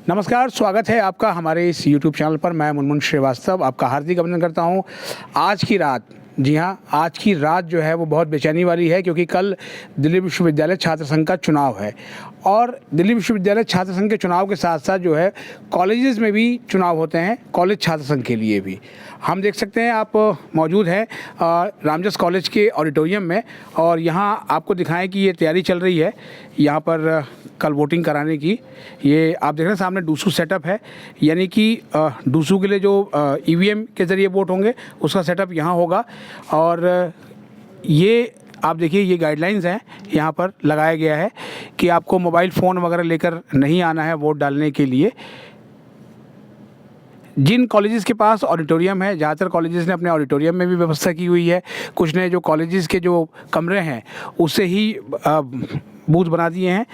नमस्कार, स्वागत है आपका हमारे इस YouTube चैनल पर। मैं मुनमुन श्रीवास्तव आपका हार्दिक अभिनंदन करता हूं। आज की रात, जी हाँ, आज की रात जो है वो बहुत बेचैनी वाली है, क्योंकि कल दिल्ली विश्वविद्यालय छात्र संघ का चुनाव है और दिल्ली विश्वविद्यालय छात्र संघ के चुनाव के साथ साथ जो है कॉलेजेस में भी चुनाव होते हैं, कॉलेज छात्र संघ के लिए भी। हम देख सकते हैं, आप मौजूद हैं रामजस कॉलेज के ऑडिटोरियम में और यहाँ आपको दिखाएं कि ये तैयारी चल रही है यहाँ पर कल वोटिंग कराने की। ये आप देख रहे हैं सामने डूसू सेटअप है, यानी कि डूसू के लिए जो ईवीएम के ज़रिए वोट होंगे उसका सेटअप यहाँ होगा। और ये आप देखिए, ये गाइडलाइंस हैं यहाँ पर लगाया गया है कि आपको मोबाइल फ़ोन वगैरह लेकर नहीं आना है वोट डालने के लिए। जिन कॉलेजेस के पास ऑडिटोरियम है, ज़्यादातर कॉलेजेस ने अपने ऑडिटोरियम में भी व्यवस्था की हुई है, कुछ ने जो कॉलेजेस के जो कमरे हैं उससे ही बूथ बना दिए हैं।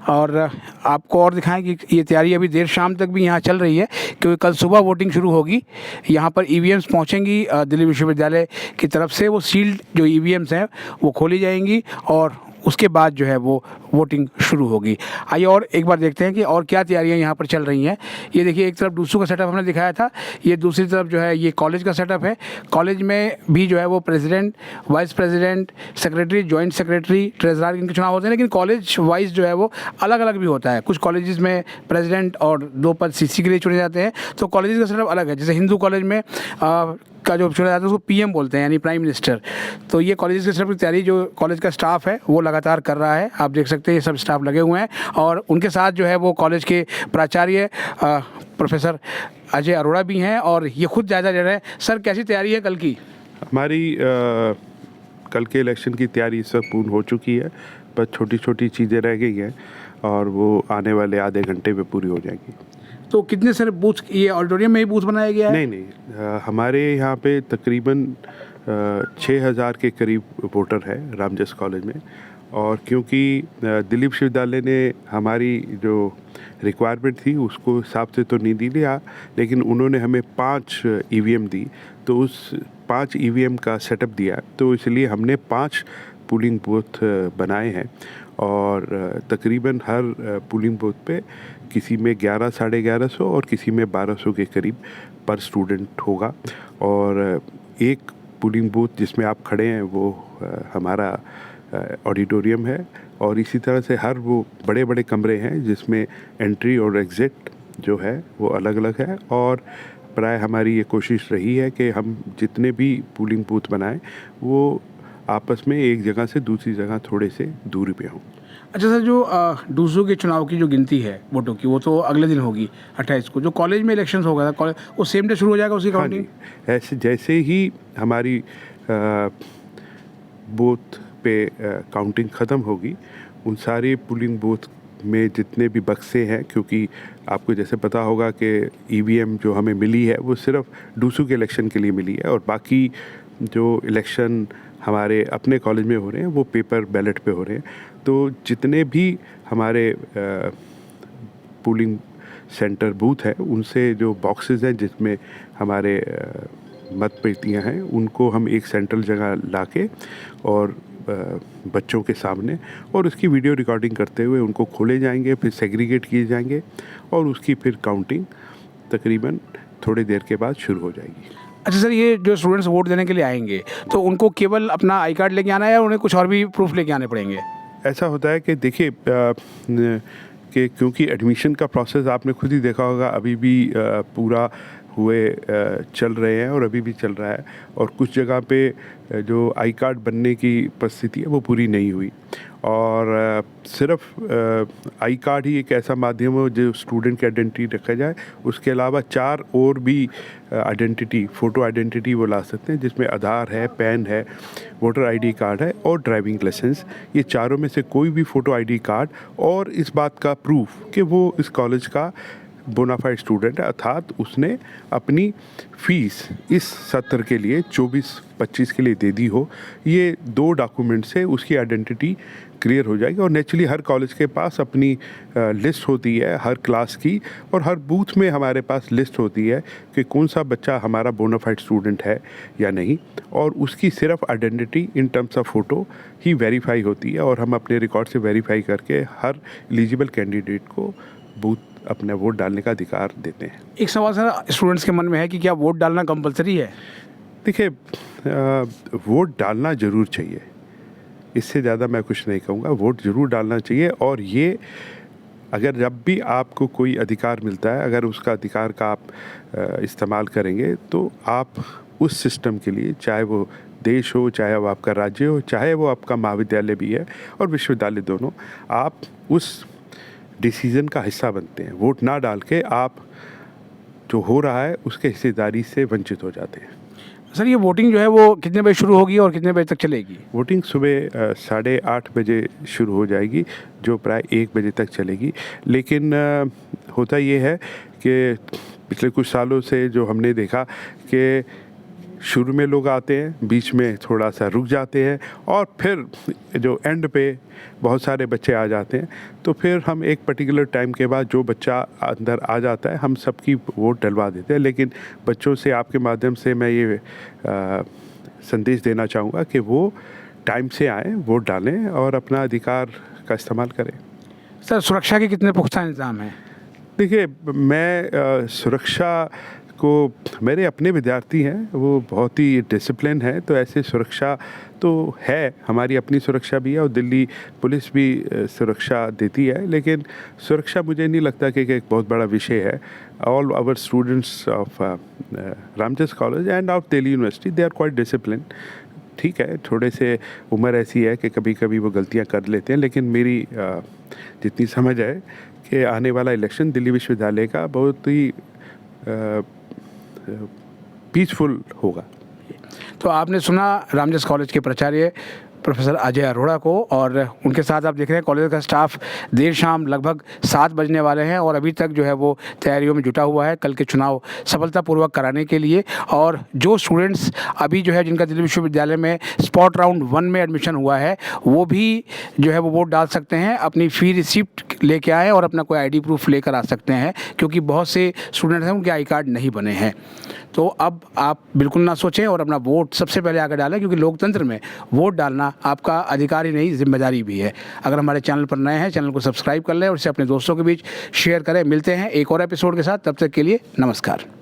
और आपको और दिखाएं कि ये तैयारी अभी देर शाम तक भी यहाँ चल रही है, क्योंकि कल सुबह वोटिंग शुरू होगी। यहाँ पर ईवीएम्स पहुँचेंगी दिल्ली विश्वविद्यालय की तरफ से, वो सील्ड जो ईवीएम्स हैं वो खोली जाएंगी और उसके बाद जो है वो वोटिंग शुरू होगी। आइए और एक बार देखते हैं कि और क्या तैयारियां यहाँ पर चल रही हैं। ये देखिए, एक तरफ डूसू का सेटअप हमने दिखाया था, ये दूसरी तरफ जो है ये कॉलेज का सेटअप है। कॉलेज में भी जो है वो president, vice president, secretary, joint secretary, treasurer, इनके चुनाव होते हैं, लेकिन कॉलेज वाइज जो है वो अलग अलग भी होता है। कुछ कॉलेजेस में प्रेसिडेंट और 2 पद सीसी के लिए चुने जाते हैं, तो कॉलेज का सेटअप अलग है। जैसे हिंदू कॉलेज में का जो चुना जाता है उसको पीएम बोलते हैं, यानी प्राइम मिनिस्टर। तो ये कॉलेज के सेटअप की तैयारी जो कॉलेज का स्टाफ है वो लगातार कर रहा है। आप देख सकते हैं ये सब स्टाफ लगे हुए हैं और उनके साथ जो है वो कॉलेज के प्राचार्य प्रोफेसर अजय अरोड़ा भी हैं और ये खुद जायजा ले रहे हैं। सर, कैसी तैयारी है कल की? हमारी कल के इलेक्शन की तैयारी सब पूर्ण हो चुकी है, बस छोटी छोटी चीज़ें रह गई हैं और वो आने वाले आधे घंटे में पूरी हो जाएगी। तो कितने सारे बूथ, ये ऑडिटोरियम में ही बूथ बनाया गया है? नहीं, हमारे यहाँ पे तकरीबन 6000 के करीब वोटर है रामजस कॉलेज में। और क्योंकि दिल्ली विश्वविद्यालय ने हमारी जो रिक्वायरमेंट थी उसको हिसाब से तो नहीं दी लिया, लेकिन उन्होंने हमें 5 ईवीएम दी, तो उस 5 ईवीएम का सेटअप दिया, तो इसलिए हमने 5 पोलिंग बूथ बनाए हैं। और तकरीबन हर पोलिंग बूथ पे किसी में 11, 1150 और किसी में 1200 के करीब पर स्टूडेंट होगा। और एक पोलिंग बूथ जिसमें आप खड़े हैं वो हमारा ऑडिटोरियम है, और इसी तरह से हर वो बड़े बड़े कमरे हैं जिसमें एंट्री और एग्ज़िट जो है वो अलग अलग है। और प्राय हमारी ये कोशिश रही है कि हम जितने भी पोलिंग बूथ बनाएं वो आपस में एक जगह से दूसरी जगह थोड़े से दूरी पे हों। अच्छा सर, जो डूसू के चुनाव की जो गिनती है वोटों की, वो तो अगले दिन होगी 28 को। जो कॉलेज में इलेक्शंस होगा था, कॉलेज वो सेम डे शुरू हो जाएगा उसकी काउंटिंग? ऐसे जैसे ही हमारी बूथ पे काउंटिंग ख़त्म होगी, उन सारे पोलिंग बूथ में जितने भी बक्से हैं, क्योंकि आपको जैसे पता होगा कि ईवीएम जो हमें मिली है वो सिर्फ डूसू के इलेक्शन के लिए मिली है, और बाकी जो इलेक्शन हमारे अपने कॉलेज में हो रहे हैं वो पेपर बैलेट पे हो रहे हैं। तो जितने भी हमारे पोलिंग सेंटर बूथ हैं उनसे जो बॉक्सेस हैं जिसमें हमारे मत पेटियाँ हैं, उनको हम एक सेंट्रल जगह लाके और बच्चों के सामने और उसकी वीडियो रिकॉर्डिंग करते हुए उनको खोले जाएंगे, फिर सेग्रीगेट किए जाएंगे और उसकी फिर काउंटिंग तकरीबन थोड़ी देर के बाद शुरू हो जाएगी। अच्छा सर, ये जो स्टूडेंट्स वोट देने के लिए आएंगे तो उनको केवल अपना आई कार्ड लेके आना है या उन्हें कुछ और भी प्रूफ लेके आने पड़ेंगे? ऐसा होता है कि देखिए कि क्योंकि एडमिशन का प्रोसेस आपने खुद ही देखा होगा, अभी भी पूरा हुए चल रहे हैं और अभी भी चल रहा है, और कुछ जगह पे जो आई कार्ड बनने की परिस्थिति है वो पूरी नहीं हुई। और सिर्फ आई कार्ड ही एक ऐसा माध्यम है जो स्टूडेंट की आइडेंटिटी रखा जाए, उसके अलावा 4 और भी आइडेंटिटी, फ़ोटो आइडेंटिटी वो ला सकते हैं, जिसमें आधार है, पैन है, वोटर आईडी कार्ड है और ड्राइविंग लाइसेंस। ये चारों में से कोई भी फ़ोटो आईडी कार्ड और इस बात का प्रूफ कि वो इस कॉलेज का बोनाफाइड स्टूडेंट है, अर्थात उसने अपनी फ़ीस इस सत्र के लिए 24-25 के लिए दे दी हो, ये 2 डॉक्यूमेंट से उसकी आइडेंटिटी क्लियर हो जाएगी। और नेचुरली हर कॉलेज के पास अपनी लिस्ट होती है हर क्लास की, और हर बूथ में हमारे पास लिस्ट होती है कि कौन सा बच्चा हमारा बोनाफाइड स्टूडेंट है या नहीं, और उसकी सिर्फ identity in terms of photo he verify होती है, और हम अपने रिकॉर्ड से वेरीफाई करके हर एलिजिबल कैंडिडेट को बूथ अपना वोट डालने का अधिकार देते हैं। एक सवाल सर स्टूडेंट्स के मन में है कि क्या वोट डालना कंपलसरी है? देखिए, वोट डालना ज़रूर चाहिए, इससे ज़्यादा मैं कुछ नहीं कहूँगा। वोट ज़रूर डालना चाहिए, और ये अगर जब भी आपको कोई अधिकार मिलता है, अगर उसका अधिकार का आप इस्तेमाल करेंगे तो आप उस सिस्टम के लिए, चाहे वो देश हो, चाहे वो आपका राज्य हो, चाहे वो आपका महाविद्यालय भी है और विश्वविद्यालय दोनों, आप उस डिसीज़न का हिस्सा बनते हैं। वोट ना डाल के आप जो हो रहा है उसके हिस्सेदारी से वंचित हो जाते हैं। सर ये वोटिंग जो है वो कितने बजे शुरू होगी और कितने बजे तक चलेगी? वोटिंग सुबह 8:30 बजे शुरू हो जाएगी, जो प्राय 1 बजे तक चलेगी। लेकिन होता ये है कि पिछले कुछ सालों से जो हमने देखा कि शुरू में लोग आते हैं, बीच में थोड़ा सा रुक जाते हैं, और फिर जो एंड पे बहुत सारे बच्चे आ जाते हैं, तो फिर हम एक पर्टिकुलर टाइम के बाद जो बच्चा अंदर आ जाता है हम सबकी वोट डलवा देते हैं। लेकिन बच्चों से आपके माध्यम से मैं ये संदेश देना चाहूँगा कि वो टाइम से आएँ, वोट डालें और अपना अधिकार का इस्तेमाल करें। सर सुरक्षा के कितने पुख्ता इंतजाम हैं? देखिए, मैं सुरक्षा को, मेरे अपने विद्यार्थी हैं, वो बहुत ही डिसिप्लिन है, तो ऐसे सुरक्षा तो है, हमारी अपनी सुरक्षा भी है और दिल्ली पुलिस भी सुरक्षा देती है। लेकिन सुरक्षा मुझे नहीं लगता कि एक बहुत बड़ा विषय है। All our students of Ramjas college and of Delhi university, they are quite discipline. ठीक है, थोड़े से उम्र ऐसी है कि कभी कभी वो गलतियां कर लेते हैं, लेकिन मेरी जितनी समझ है कि आने वाला इलेक्शन दिल्ली विश्वविद्यालय का बहुत ही पीसफुल होगा। तो आपने सुना रामजस कॉलेज के प्राचार्य प्रोफेसर अजय अरोड़ा को, और उनके साथ आप देख रहे हैं कॉलेज का स्टाफ देर शाम लगभग 7 बजने वाले हैं और अभी तक जो है वो तैयारियों में जुटा हुआ है कल के चुनाव सफलतापूर्वक कराने के लिए। और जो स्टूडेंट्स अभी जो है जिनका दिल्ली विश्वविद्यालय में स्पॉट राउंड 1 में एडमिशन हुआ है, वो भी जो है वो वोट डाल सकते हैं। अपनी फ़ी रिसिप्ट लेके आए और अपना कोई ID प्रूफ लेकर आ सकते हैं, क्योंकि बहुत से स्टूडेंट्स हैं उनके आई कार्ड नहीं बने हैं। तो अब आप बिल्कुल ना सोचें और अपना वोट सबसे पहले आकर डालें, क्योंकि लोकतंत्र में वोट डालना आपका अधिकार ही नहीं, जिम्मेदारी भी है। अगर हमारे चैनल पर नए हैं, चैनल को सब्सक्राइब कर लें और इसे अपने दोस्तों के बीच शेयर करें। मिलते हैं एक और एपिसोड के साथ, तब तक के लिए नमस्कार।